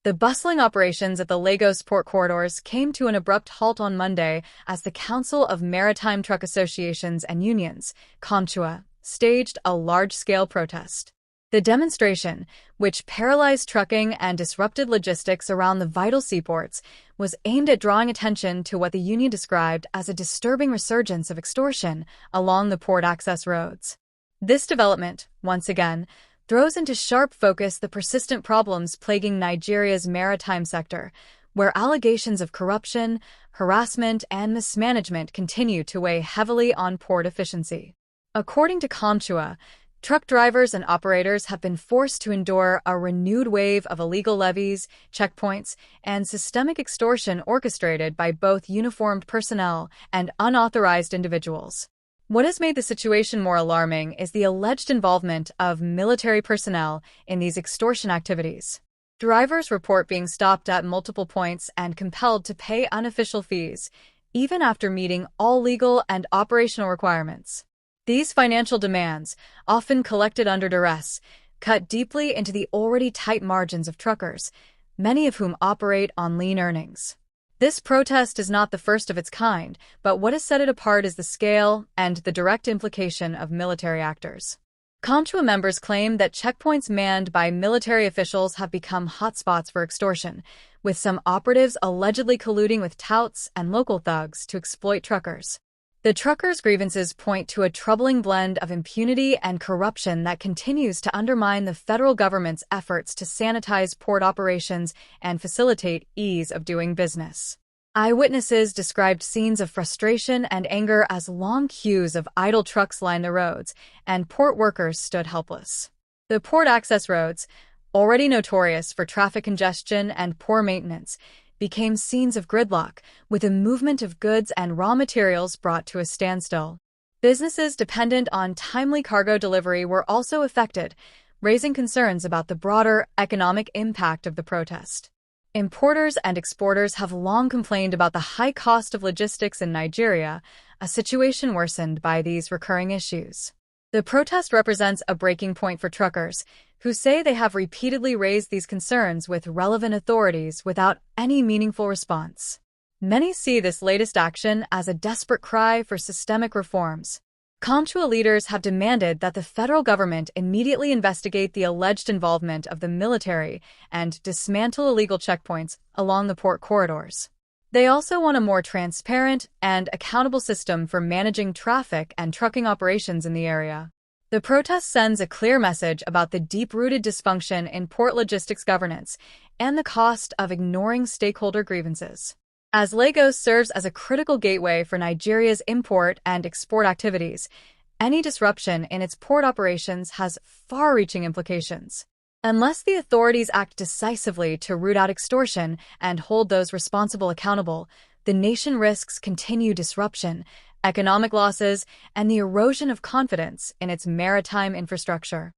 The bustling operations at the Lagos port corridors came to an abrupt halt on Monday as the Council of Maritime Truck Associations and Unions, COMTUA, staged a large-scale protest. The demonstration, which paralyzed trucking and disrupted logistics around the vital seaports, was aimed at drawing attention to what the union described as a disturbing resurgence of extortion along the port access roads. This development, once again, throws into sharp focus the persistent problems plaguing Nigeria's maritime sector, where allegations of corruption, harassment, and mismanagement continue to weigh heavily on port efficiency. According to COMTUA, truck drivers and operators have been forced to endure a renewed wave of illegal levies, checkpoints, and systemic extortion orchestrated by both uniformed personnel and unauthorized individuals. What has made the situation more alarming is the alleged involvement of military personnel in these extortion activities. Drivers report being stopped at multiple points and compelled to pay unofficial fees, even after meeting all legal and operational requirements. These financial demands, often collected under duress, cut deeply into the already tight margins of truckers, many of whom operate on lean earnings. This protest is not the first of its kind, but what has set it apart is the scale and the direct implication of military actors. COMTUA members claim that checkpoints manned by military officials have become hotspots for extortion, with some operatives allegedly colluding with touts and local thugs to exploit truckers. The truckers' grievances point to a troubling blend of impunity and corruption that continues to undermine the federal government's efforts to sanitize port operations and facilitate ease of doing business. Eyewitnesses described scenes of frustration and anger as long queues of idle trucks lined the roads, and port workers stood helpless. The port access roads, already notorious for traffic congestion and poor maintenance, became scenes of gridlock, with a movement of goods and raw materials brought to a standstill. Businesses dependent on timely cargo delivery were also affected, raising concerns about the broader economic impact of the protest. Importers and exporters have long complained about the high cost of logistics in Nigeria, a situation worsened by these recurring issues. The protest represents a breaking point for truckers, who say they have repeatedly raised these concerns with relevant authorities without any meaningful response. Many see this latest action as a desperate cry for systemic reforms. COMTUA leaders have demanded that the federal government immediately investigate the alleged involvement of the military and dismantle illegal checkpoints along the port corridors. They also want a more transparent and accountable system for managing traffic and trucking operations in the area. The protest sends a clear message about the deep-rooted dysfunction in port logistics governance and the cost of ignoring stakeholder grievances. As Lagos serves as a critical gateway for Nigeria's import and export activities, any disruption in its port operations has far-reaching implications. Unless the authorities act decisively to root out extortion and hold those responsible accountable, the nation risks continued disruption, economic losses, and the erosion of confidence in its maritime infrastructure.